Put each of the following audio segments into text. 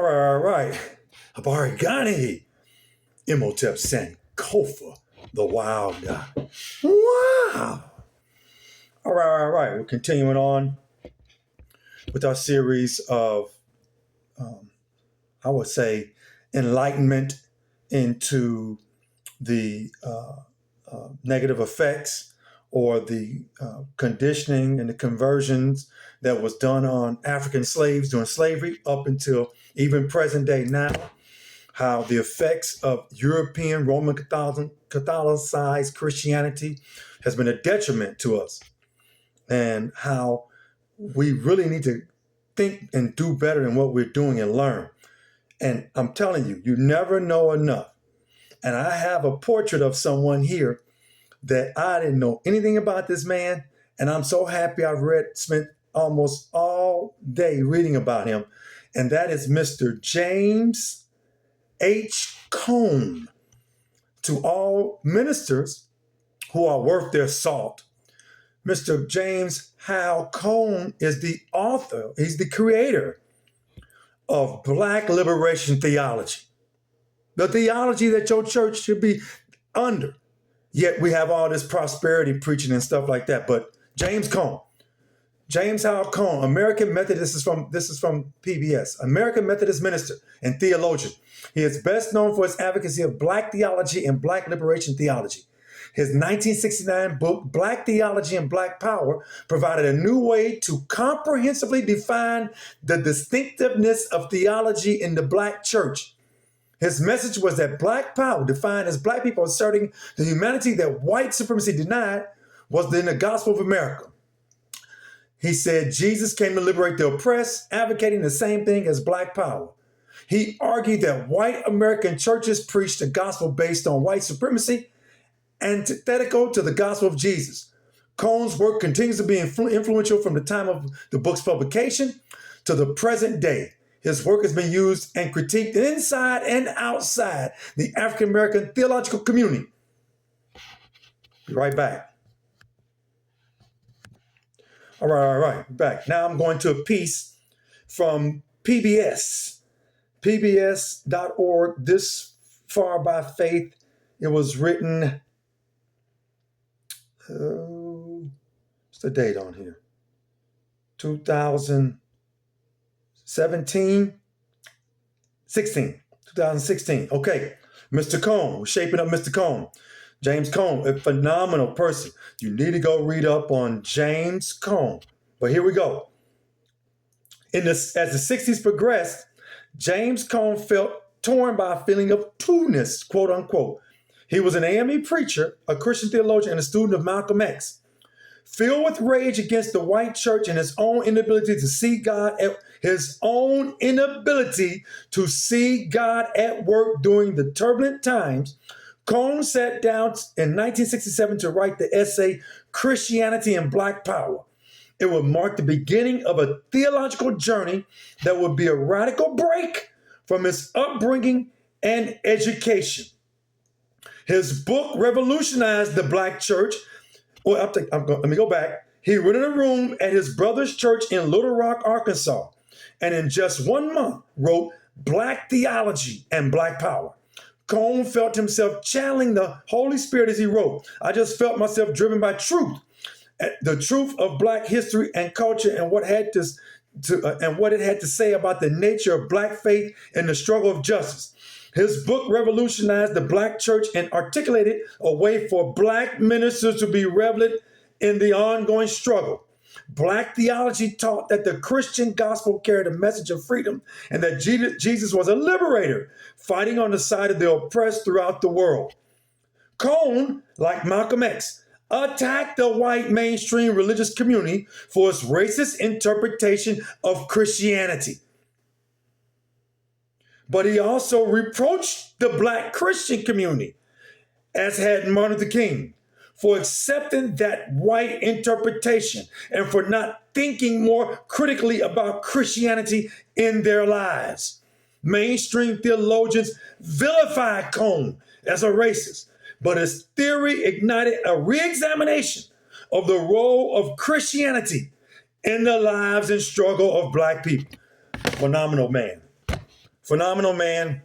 All right. Abarigani. Imhotep Sankofa, the wild guy. Wow. All right. We're continuing on with our series of, I would say, enlightenment into the negative effects or the conditioning and the conversions that was done on African slaves during slavery up until even present day now. How the effects of European Roman Catholicized Christianity has been a detriment to us, and how we really need to think and do better than what we're doing and learn. And I'm telling you, you never know enough. And I have a portrait of someone here that I didn't know anything about this man. And I'm so happy spent almost all day reading about him. And that is Mr. James H. Cone. To all ministers who are worth their salt, Mr. James Hal Cone is the author, he's the creator of Black liberation theology, the theology that your church should be under. Yet we have all this prosperity preaching and stuff like that. But James Hal Cone, American Methodist, this is from PBS, American Methodist minister and theologian. He is best known for his advocacy of Black theology and Black liberation theology. His 1969 book, Black Theology and Black Power, provided a new way to comprehensively define the distinctiveness of theology in the Black church. His message was that Black power, defined as Black people asserting the humanity that white supremacy denied, was in the gospel of America. He said Jesus came to liberate the oppressed, advocating the same thing as Black power. He argued that white American churches preached a gospel based on white supremacy, antithetical to the gospel of Jesus. Cone's work continues to be influential from the time of the book's publication to the present day. His work has been used and critiqued inside and outside the African American theological community. Be right back. All right, back. Now I'm going to a piece from PBS, pbs.org, This Far by Faith. It was written, what's the date on here? 2016. Okay, Mr. Cone, we're shaping up Mr. Cone. James Cone, a phenomenal person. You need to go read up on James Cone. But here we go. As the 60s progressed, James Cone felt torn by a feeling of two-ness, quote unquote. He was an AME preacher, a Christian theologian, and a student of Malcolm X. Filled with rage against the white church and his own inability to see God at work during the turbulent times, Cone sat down in 1967 to write the essay, Christianity and Black Power. It would mark the beginning of a theological journey that would be a radical break from his upbringing and education. His book revolutionized the Black church. Let me go back. He rented a room at his brother's church in Little Rock, Arkansas, and in just 1 month wrote Black Theology and Black Power. Cone felt himself channeling the Holy Spirit as he wrote. I just felt myself driven by truth, the truth of Black history and culture, and what it had to say about the nature of Black faith and the struggle of justice. His book revolutionized the Black church and articulated a way for Black ministers to be relevant in the ongoing struggle. Black theology taught that the Christian gospel carried a message of freedom and that Jesus was a liberator, fighting on the side of the oppressed throughout the world. Cone, like Malcolm X, attacked the white mainstream religious community for its racist interpretation of Christianity. But he also reproached the Black Christian community, as had Martin Luther King, for accepting that white interpretation and for not thinking more critically about Christianity in their lives. Mainstream theologians vilified Cone as a racist, but his theory ignited a re-examination of the role of Christianity in the lives and struggle of Black people. Phenomenal man. Phenomenal, man.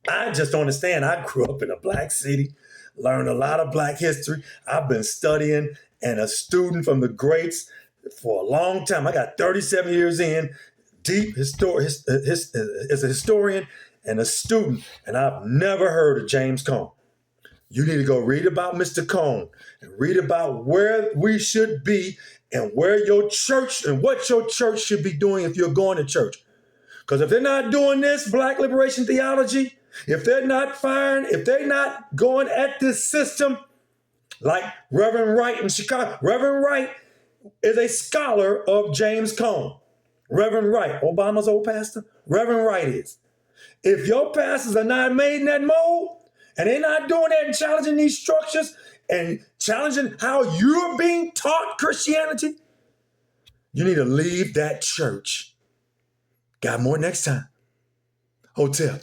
I just don't understand. I grew up in a black city, learned a lot of black history. I've been studying and a student from the greats for a long time. I got 37 years in, deep as a historian and a student, and I've never heard of James Cone. You need to go read about Mr. Cone and read about where we should be and where your church and what your church should be doing if you're going to church. Because if they're not doing this black liberation theology, if they're not firing, if they're not going at this system, like Reverend Wright in Chicago, Reverend Wright is a scholar of James Cone. Reverend Wright, Obama's old pastor, Reverend Wright is. If your pastors are not made in that mold, and they're not doing that and challenging these structures and challenging how you're being taught Christianity, you need to leave that church. Got more next time. Hotel.